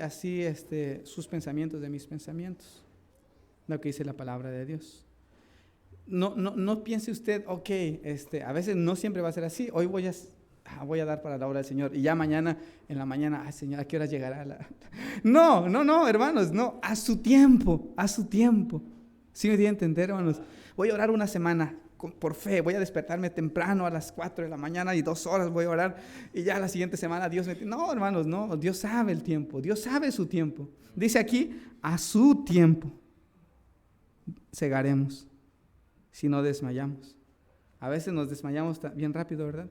S1: sus pensamientos de mis pensamientos. Lo que dice la palabra de Dios. No piense usted, ok, a veces no siempre va a ser así. Hoy voy a dar para la obra del Señor. Y ya mañana, en la mañana, ay Señor, ¿a qué hora llegará? No, hermanos, no, a su tiempo. ¿Sí me di a entender, hermanos? Voy a orar una semana por fe, voy a despertarme temprano a las 4 de la mañana y 2 horas voy a orar y ya la siguiente semana Dios me... No, hermanos, no, Dios sabe el tiempo, Dios sabe su tiempo. Dice aquí, a su tiempo segaremos si no desmayamos. A veces nos desmayamos bien rápido, ¿verdad?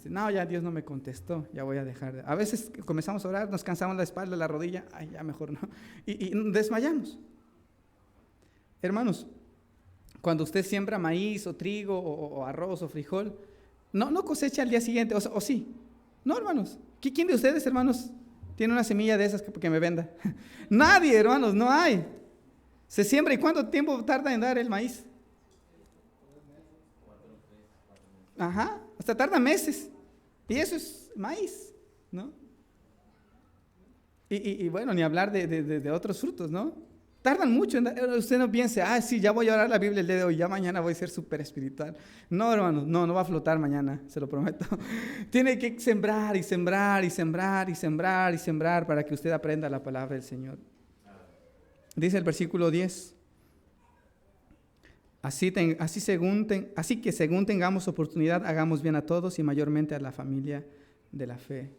S1: No, ya Dios no me contestó, ya voy a dejar. A veces comenzamos a orar, nos cansamos la espalda, la rodilla, ay, ya mejor no. Y desmayamos. Hermanos, cuando usted siembra maíz o trigo o arroz o frijol, no cosecha al día siguiente, o sí. No, hermanos. ¿Quién de ustedes, hermanos, tiene una semilla de esas que me venda? Nadie, hermanos, no hay. Se siembra, ¿y cuánto tiempo tarda en dar el maíz? Ajá, hasta tarda meses. Y eso es maíz, ¿no? Y bueno, ni hablar de otros frutos, ¿no? Tardan mucho. Usted no piense, sí, ya voy a orar la Biblia el día de hoy, ya mañana voy a ser súper espiritual. No, hermanos, no va a flotar mañana, se lo prometo. Tiene que sembrar y sembrar y sembrar y sembrar y sembrar para que usted aprenda la palabra del Señor. Dice el versículo 10. Así que según tengamos oportunidad, hagamos bien a todos y mayormente a la familia de la fe.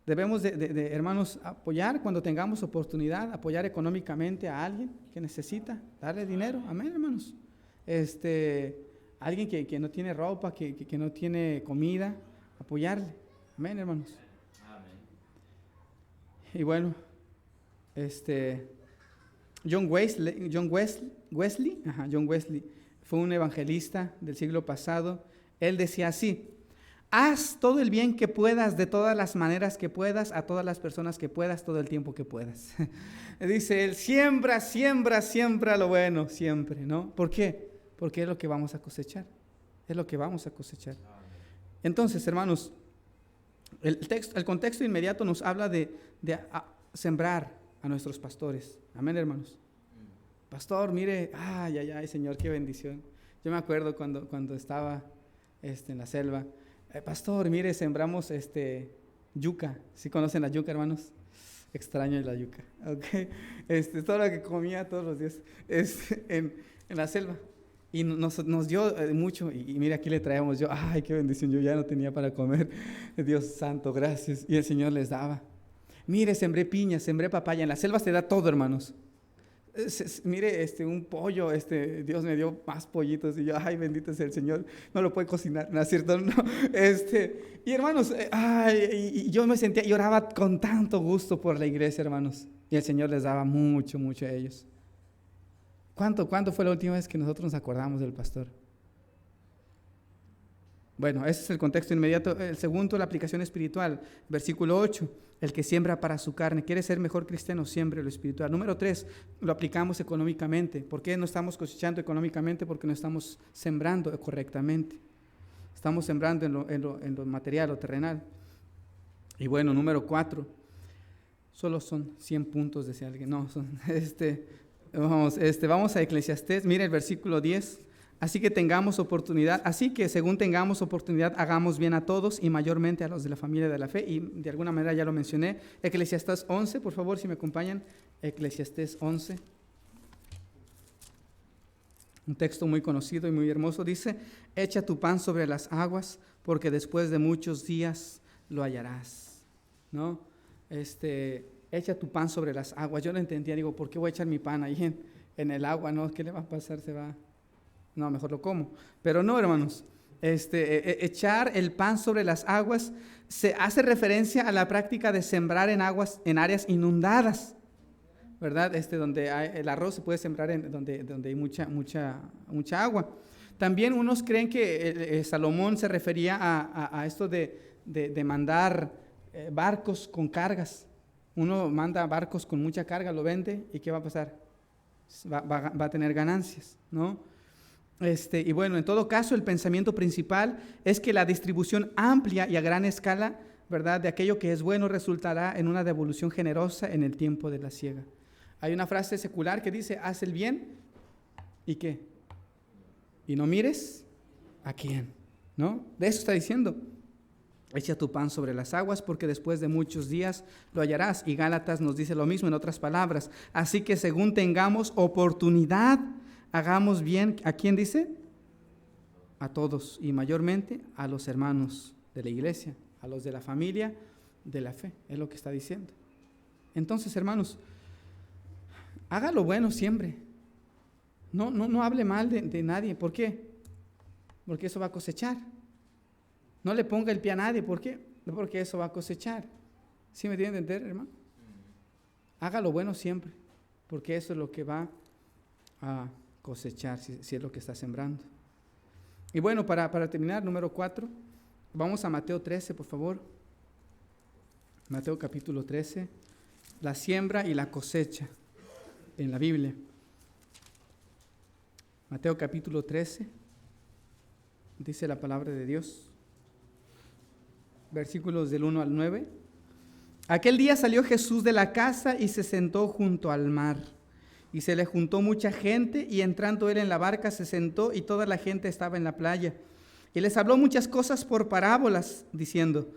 S1: Debemos hermanos, apoyar cuando tengamos oportunidad, apoyar económicamente a alguien que necesita, darle dinero, amén, hermanos. Alguien que no tiene ropa, que no tiene comida, apoyarle, amén, hermanos. Amén. Y bueno, John Wesley fue un evangelista del siglo pasado. Él decía así: haz todo el bien que puedas, de todas las maneras que puedas, a todas las personas que puedas, todo el tiempo que puedas. Dice él, siembra lo bueno, siempre, ¿no? ¿Por qué? Porque es lo que vamos a cosechar. Es lo que vamos a cosechar. Entonces, hermanos, el contexto inmediato nos habla de sembrar a nuestros pastores. Amén, hermanos. Pastor, mire, ay, Señor, qué bendición. Yo me acuerdo cuando estaba en la selva. Pastor, mire, sembramos yuca. ¿Sí conocen la yuca, hermanos? Extraño la yuca. Okay. Todo lo que comía todos los días en la selva. Y nos dio mucho. Y mire, aquí le traemos yo. Ay, qué bendición. Yo ya no tenía para comer. Dios santo, gracias. Y el Señor les daba. Mire, sembré piña, sembré papaya. En la selva se da todo, hermanos. Mire, un pollo, Dios me dio más pollitos y yo, ay, bendito sea el Señor, no lo puede cocinar, ¿no es cierto? No, y hermanos, y yo me sentía, y oraba con tanto gusto por la iglesia, hermanos, y el Señor les daba mucho a ellos. ¿Cuánto fue la última vez que nosotros nos acordamos del pastor? Bueno, ese es el contexto inmediato. El segundo, la aplicación espiritual, versículo 8. El que siembra para su carne, quiere ser mejor cristiano, siembre lo espiritual. Número 3, lo aplicamos económicamente. ¿Por qué no estamos cosechando económicamente? Porque no estamos sembrando correctamente. Estamos sembrando en lo material o terrenal. Y bueno, número 4, solo son 100 puntos, decía alguien. No, vamos a Eclesiastés, mire el versículo 10. Así que según tengamos oportunidad, hagamos bien a todos y mayormente a los de la familia de la fe. Y de alguna manera ya lo mencioné. Eclesiastés 11, por favor, si me acompañan. Eclesiastés 11. Un texto muy conocido y muy hermoso. Dice, echa tu pan sobre las aguas, porque después de muchos días lo hallarás. ¿No? Echa tu pan sobre las aguas. Yo no entendía, digo, ¿por qué voy a echar mi pan ahí en el agua? ¿No? ¿Qué le va a pasar? No, mejor lo como. Pero no, hermanos, echar el pan sobre las aguas se hace referencia a la práctica de sembrar en áreas inundadas, ¿verdad? Donde el arroz se puede sembrar donde hay mucha agua. También unos creen que Salomón se refería a esto de mandar barcos con cargas. Uno manda barcos con mucha carga, lo vende, ¿y qué va a pasar? Va a tener ganancias, ¿no? Y bueno, en todo caso, el pensamiento principal es que la distribución amplia y a gran escala, ¿verdad?, de aquello que es bueno resultará en una devolución generosa en el tiempo de la siega. Hay una frase secular que dice, haz el bien, ¿y qué? Y no mires a quién, ¿no? De eso está diciendo. Echa tu pan sobre las aguas porque después de muchos días lo hallarás. Y Gálatas nos dice lo mismo en otras palabras. Así que según tengamos oportunidad, hagamos bien. ¿A quién dice? A todos y mayormente a los hermanos de la iglesia, a los de la familia de la fe. Es lo que está diciendo. Entonces, hermanos, haga lo bueno siempre. No hable mal de nadie. ¿Por qué? Porque eso va a cosechar. No le ponga el pie a nadie. ¿Por qué? Porque eso va a cosechar. ¿Sí me tiene que entender, hermano? Haga lo bueno siempre, porque eso es lo que va a cosechar, si es lo que está sembrando. Y bueno, para terminar, número 4, vamos a Mateo 13, por favor. Mateo capítulo 13, la siembra y la cosecha en la Biblia. Mateo capítulo 13, dice la palabra de Dios, versículos del 1 al 9. Aquel día salió Jesús de la casa y se sentó junto al mar. Y se le juntó mucha gente, y entrando él en la barca se sentó, y toda la gente estaba en la playa. Y les habló muchas cosas por parábolas, diciendo,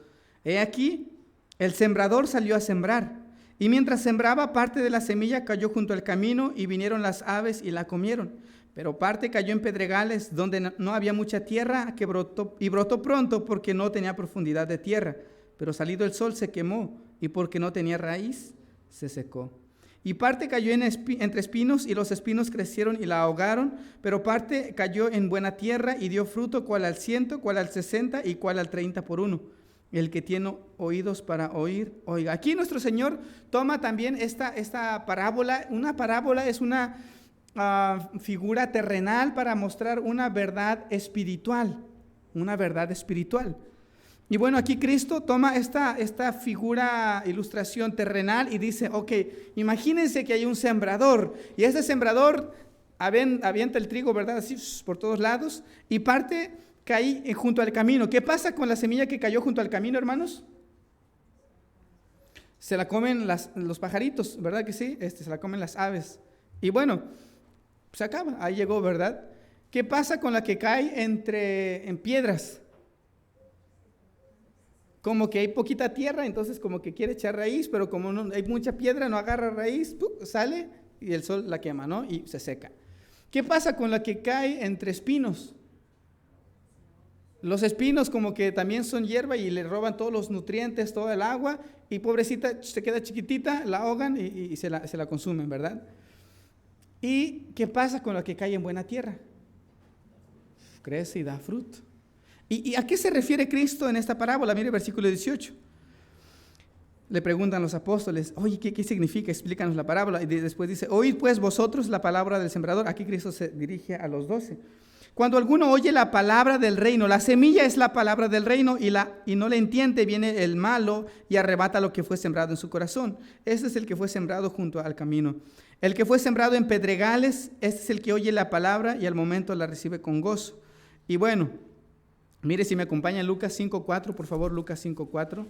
S1: he aquí, el sembrador salió a sembrar. Y mientras sembraba, parte de la semilla cayó junto al camino, y vinieron las aves y la comieron. Pero parte cayó en pedregales, donde no había mucha tierra, que brotó pronto, porque no tenía profundidad de tierra. Pero salido el sol se quemó, y porque no tenía raíz, se secó. Y parte cayó entre espinos, y los espinos crecieron y la ahogaron. Pero parte cayó en buena tierra, y dio fruto, cual al 100, cual al 60, y cual al 30 por uno. El que tiene oídos para oír, oiga. Aquí nuestro Señor toma también esta parábola. Una parábola es una figura terrenal para mostrar una verdad espiritual. Una verdad espiritual. Y bueno, aquí Cristo toma esta figura, ilustración terrenal, y dice, ok, imagínense que hay un sembrador, y ese sembrador avienta el trigo, ¿verdad? Así por todos lados, y parte cae junto al camino. ¿Qué pasa con la semilla que cayó junto al camino, hermanos? Se la comen los pajaritos, ¿verdad que sí? Se la comen las aves. Y bueno, se acaba, ahí llegó, ¿verdad? ¿Qué pasa con la que cae en piedras? Como que hay poquita tierra, entonces como que quiere echar raíz, pero como no hay mucha piedra, no agarra raíz, sale y el sol la quema, ¿no? Y se seca. ¿Qué pasa con la que cae entre espinos? Los espinos como que también son hierba y le roban todos los nutrientes, toda el agua, y pobrecita se queda chiquitita, la ahogan y se la consumen, ¿verdad? ¿Y qué pasa con la que cae en buena tierra? Crece y da fruto. ¿Y a qué se refiere Cristo en esta parábola? Mire el versículo 18. Le preguntan los apóstoles, oye, ¿qué significa? Explícanos la parábola. Y después dice, oíd pues vosotros la palabra del sembrador. Aquí Cristo se dirige a los 12. Cuando alguno oye la palabra del reino, la semilla es la palabra del reino, y no le entiende, viene el malo y arrebata lo que fue sembrado en su corazón. Este es el que fue sembrado junto al camino. El que fue sembrado en pedregales, este es el que oye la palabra y al momento la recibe con gozo. Y bueno, mire si me acompaña Lucas 5:4, por favor, Lucas 5:4.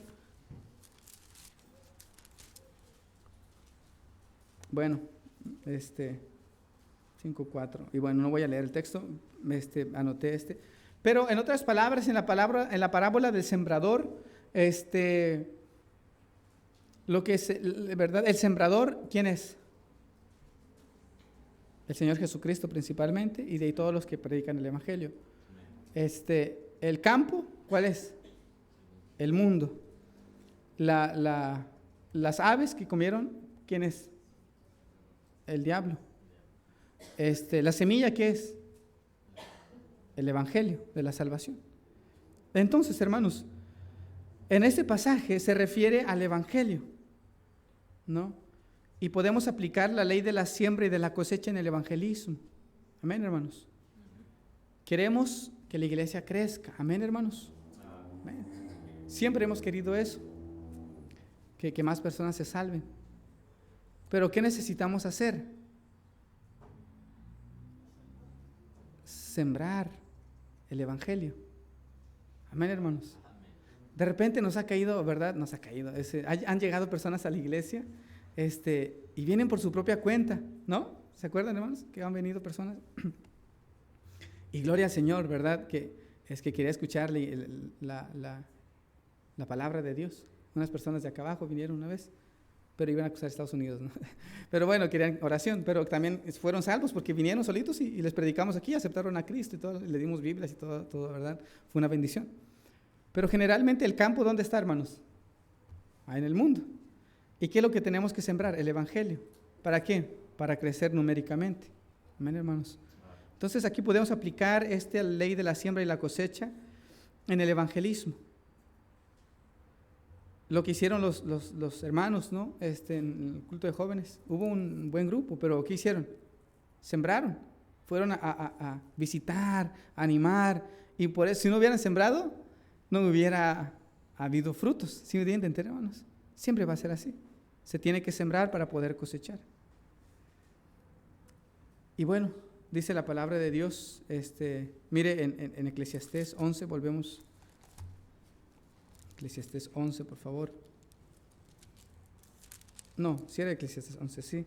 S1: Bueno, 5:4. Y bueno, no voy a leer el texto, anoté Pero en otras palabras, en la parábola del sembrador, lo que es, ¿verdad? El sembrador, ¿quién es? El Señor Jesucristo principalmente, y de ahí todos los que predican el Evangelio. El campo, ¿cuál es? El mundo. Las aves que comieron, ¿quién es? El diablo. La semilla, ¿qué es? El Evangelio de la salvación. Entonces, hermanos, en este pasaje se refiere al Evangelio, ¿no? Y podemos aplicar la ley de la siembra y de la cosecha en el evangelismo. Amén, hermanos. Queremos que la iglesia crezca. Amén, hermanos. Amén. Siempre hemos querido eso, que más personas se salven. Pero ¿qué necesitamos hacer? sembrar el Evangelio. Amén, hermanos. De repente nos ha caído, ¿verdad? Nos ha caído. Han llegado personas a la iglesia y vienen por su propia cuenta, ¿no? ¿Se acuerdan, hermanos? Que han venido personas. Y gloria al Señor, ¿verdad? Que quería escucharle la palabra de Dios. Unas personas de acá abajo vinieron una vez, pero iban a cruzar Estados Unidos, ¿no? Pero bueno, querían oración, pero también fueron salvos porque vinieron solitos y les predicamos aquí, aceptaron a Cristo y todo, le dimos Biblias y todo, ¿verdad? Fue una bendición. Pero generalmente el campo, ¿dónde está, hermanos? En el mundo. ¿Y qué es lo que tenemos que sembrar? El Evangelio. ¿Para qué? Para crecer numéricamente. Amén, hermanos. Entonces aquí podemos aplicar esta ley de la siembra y la cosecha en el evangelismo. Lo que hicieron los hermanos, ¿no? En el culto de jóvenes. Hubo un buen grupo, pero ¿qué hicieron? Sembraron. Fueron a visitar, a animar. Y por eso, si no hubieran sembrado, no hubiera habido frutos. ¿Sí me entienden, hermanos? Siempre va a ser así. Se tiene que sembrar para poder cosechar. Y bueno, dice la palabra de Dios, mire en Eclesiastés 11, volvemos. Eclesiastés 11, por favor. No, si era Eclesiastés 11, sí.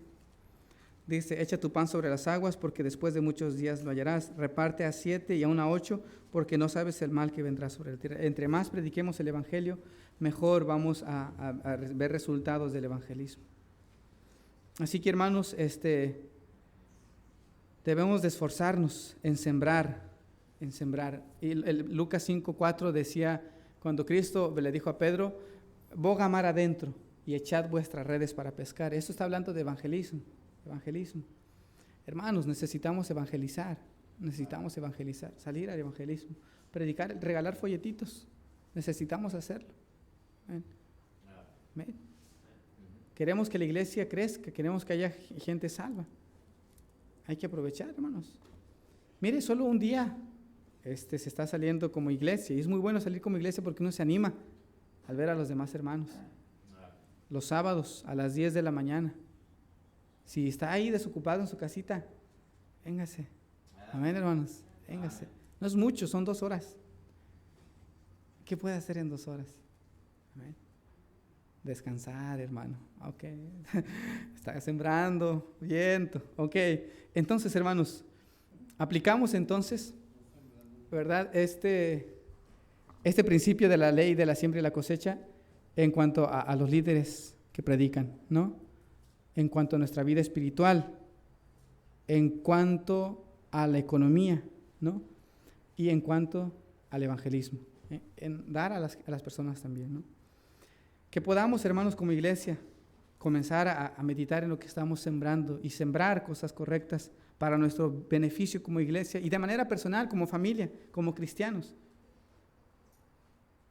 S1: Dice, echa tu pan sobre las aguas, porque después de muchos días lo hallarás. Reparte a 7 y aún a 8, porque no sabes el mal que vendrá sobre la tierra. Entre más prediquemos el evangelio, mejor vamos a ver resultados del evangelismo. Así que, hermanos, debemos de esforzarnos en sembrar. Y Lucas 5:4 decía, cuando Cristo le dijo a Pedro, boga mar adentro y echad vuestras redes para pescar. Eso está hablando de evangelismo. Hermanos, necesitamos evangelizar, salir al evangelismo, predicar, regalar folletitos. Necesitamos hacerlo. Amén. Queremos que la iglesia crezca, queremos que haya gente salva. Hay que aprovechar, hermanos. Mire, solo un día se está saliendo como iglesia, y es muy bueno salir como iglesia porque uno se anima al ver a los demás hermanos. Los sábados a las 10 de la mañana. Si está ahí desocupado en su casita, véngase. Amén, hermanos, véngase. No es mucho, son 2 horas. ¿Qué puede hacer en 2 horas? Amén. Descansar, hermano. Ok. Está sembrando viento. Ok. Entonces, hermanos, aplicamos entonces, ¿verdad? Este principio de la ley de la siembra y la cosecha en cuanto a los líderes que predican, ¿no? En cuanto a nuestra vida espiritual, en cuanto a la economía, ¿no? Y en cuanto al evangelismo, en dar a las personas también, ¿no? Que podamos, hermanos, como iglesia, comenzar a meditar en lo que estamos sembrando y sembrar cosas correctas para nuestro beneficio como iglesia y de manera personal, como familia, como cristianos.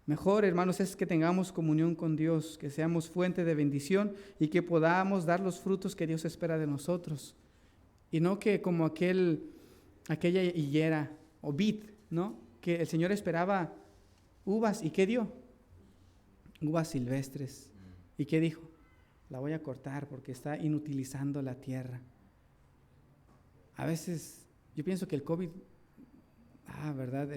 S1: Mejor, hermanos, es que tengamos comunión con Dios, que seamos fuente de bendición y que podamos dar los frutos que Dios espera de nosotros. Y no que como aquella higuera o vid, ¿no? Que el Señor esperaba uvas, ¿y qué dio? Uvas silvestres. ¿Y qué dijo? La voy a cortar porque está inutilizando la tierra. A veces yo pienso que el COVID, ¿verdad?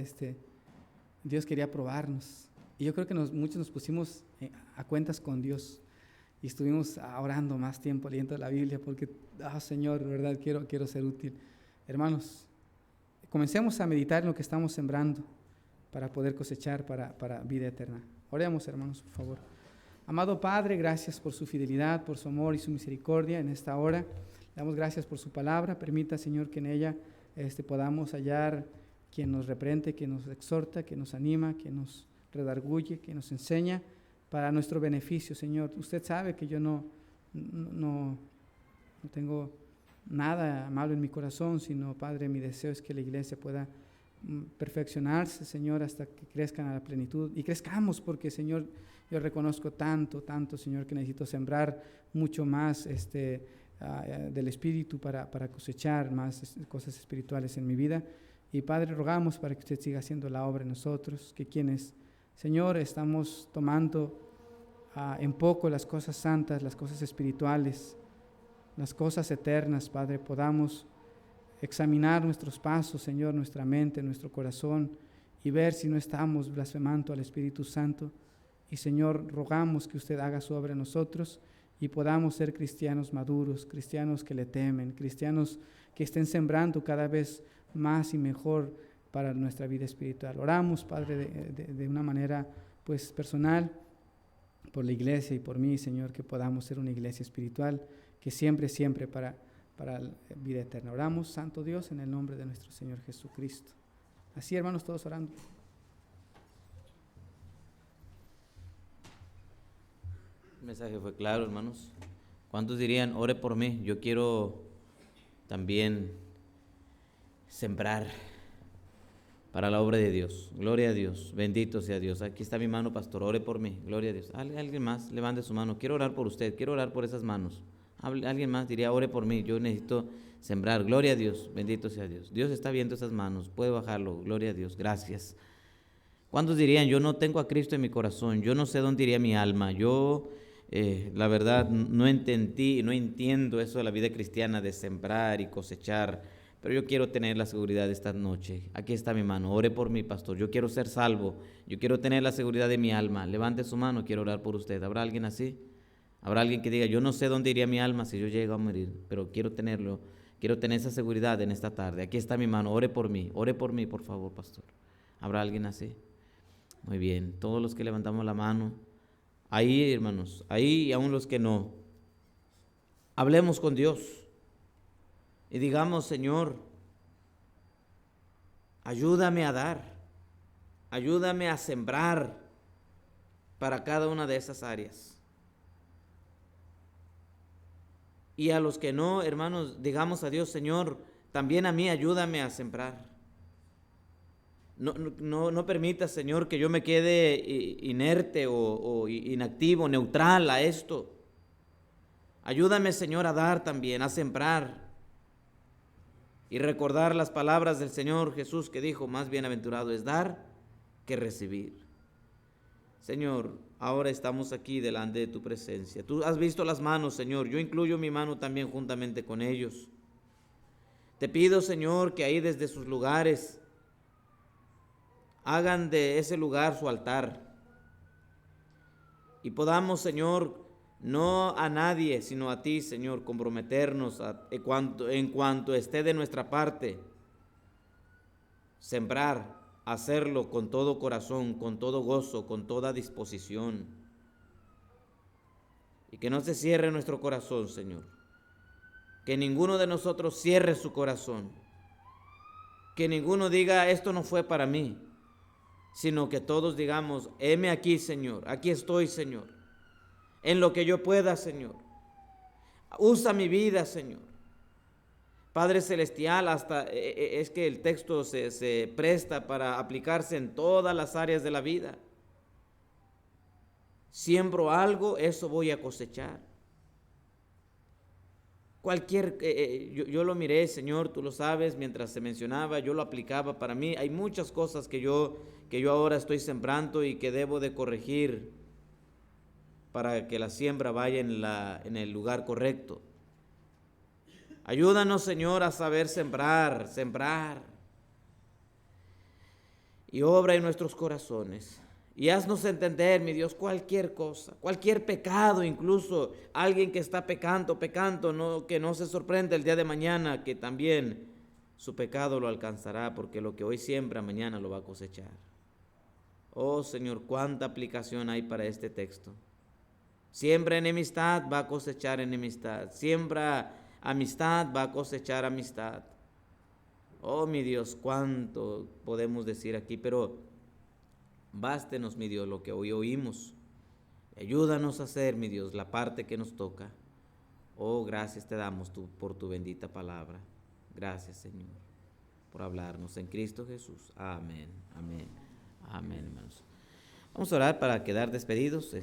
S1: Dios quería probarnos. Y yo creo que muchos nos pusimos a cuentas con Dios y estuvimos orando más tiempo, leyendo la Biblia, porque, Señor, ¿verdad? Quiero ser útil. Hermanos, comencemos a meditar en lo que estamos sembrando para poder cosechar para vida eterna. Oremos, hermanos, por favor. Amado Padre, gracias por su fidelidad, por su amor y su misericordia en esta hora. Le damos gracias por su palabra. Permita, Señor, que en ella podamos hallar quien nos reprende, que nos exhorta, que nos anima, que nos redarguye, que nos enseña para nuestro beneficio, Señor. Usted sabe que yo no tengo nada malo en mi corazón, sino, Padre, mi deseo es que la iglesia pueda perfeccionarse, Señor, hasta que crezcan a la plenitud y crezcamos, porque, Señor, yo reconozco tanto, Señor, que necesito sembrar mucho más del Espíritu para cosechar más cosas espirituales en mi vida. Y, Padre, rogamos para que usted siga haciendo la obra en nosotros, que quienes, Señor, estamos tomando en poco las cosas santas, las cosas espirituales, las cosas eternas, Padre, podamos examinar nuestros pasos, Señor, nuestra mente, nuestro corazón, y ver si no estamos blasfemando al Espíritu Santo. Y Señor, rogamos que usted haga su obra en nosotros y podamos ser cristianos maduros, cristianos que le temen, cristianos que estén sembrando cada vez más y mejor para nuestra vida espiritual. Oramos, Padre, de una manera pues personal, por la iglesia y por mí, Señor, que podamos ser una iglesia espiritual que siempre para la vida eterna. Oramos, Santo Dios, en el nombre de nuestro Señor Jesucristo. Así, hermanos, todos orando.
S2: El mensaje fue claro, hermanos. ¿Cuántos dirían, ore por mí? Yo quiero también sembrar para la obra de Dios. Gloria a Dios, bendito sea Dios. Aquí está mi mano, pastor, ore por mí. Gloria a Dios. Alguien más, levante su mano. Quiero orar por usted, quiero orar por esas manos. Alguien más diría, ore por mí, yo necesito sembrar. Gloria a Dios, bendito sea Dios. Dios está viendo esas manos, puede bajarlo. Gloria a Dios, gracias. ¿Cuántos dirían, yo no tengo a Cristo en mi corazón, yo no sé dónde iría mi alma, yo la verdad no entiendo eso de la vida cristiana de sembrar y cosechar, pero yo quiero tener la seguridad de esta noche? Aquí está mi mano, ore por mí, pastor, yo quiero ser salvo, yo quiero tener la seguridad de mi alma. Levante su mano, quiero orar por usted. ¿Habrá alguien así? ¿Habrá alguien que diga, yo no sé dónde iría mi alma si yo llego a morir, pero quiero tenerlo, quiero tener esa seguridad en esta tarde? Aquí está mi mano, ore por mí, por favor, pastor. ¿Habrá alguien así? Muy bien, todos los que levantamos la mano, ahí, hermanos, ahí y aún los que no, hablemos con Dios y digamos, Señor, ayúdame a dar, ayúdame a sembrar para cada una de esas áreas. Y a los que no, hermanos, digamos a Dios, Señor, también a mí ayúdame a sembrar. No permita, Señor, que yo me quede inerte o inactivo, neutral a esto. Ayúdame, Señor, a dar también, a sembrar. Y recordar las palabras del Señor Jesús que dijo, más bienaventurado es dar que recibir. Señor, ahora estamos aquí delante de tu presencia. Tú has visto las manos, Señor. Yo incluyo mi mano también juntamente con ellos. Te pido, Señor, que ahí desde sus lugares hagan de ese lugar su altar y podamos, Señor, no a nadie, sino a ti, Señor, comprometernos en cuanto esté de nuestra parte, sembrar, hacerlo con todo corazón, con todo gozo, con toda disposición, y que no se cierre nuestro corazón, Señor, que ninguno de nosotros cierre su corazón, que ninguno diga, esto no fue para mí, sino que todos digamos, heme aquí, Señor, aquí estoy, Señor, en lo que yo pueda, Señor, usa mi vida, Señor. Padre Celestial, hasta es que el texto se presta para aplicarse en todas las áreas de la vida. Siembro algo, eso voy a cosechar. Yo lo miré, Señor, tú lo sabes, mientras se mencionaba, yo lo aplicaba para mí. Hay muchas cosas que yo ahora estoy sembrando y que debo de corregir para que la siembra vaya en el lugar correcto. Ayúdanos, Señor, a saber sembrar y obra en nuestros corazones. Y haznos entender, mi Dios, cualquier cosa, cualquier pecado, incluso alguien que está pecando, que no se sorprenda el día de mañana, que también su pecado lo alcanzará, porque lo que hoy siembra, mañana lo va a cosechar. Oh, Señor, cuánta aplicación hay para este texto. Siembra enemistad, va a cosechar enemistad. Siembra amistad, va a cosechar amistad. Oh, mi Dios, cuánto podemos decir aquí, pero bástenos, mi Dios, lo que hoy oímos. Ayúdanos a hacer, mi Dios, la parte que nos toca. Oh, gracias te damos por tu bendita palabra. Gracias, Señor, por hablarnos en Cristo Jesús. Amén, amén, amén, hermanos. Vamos a orar para quedar despedidos.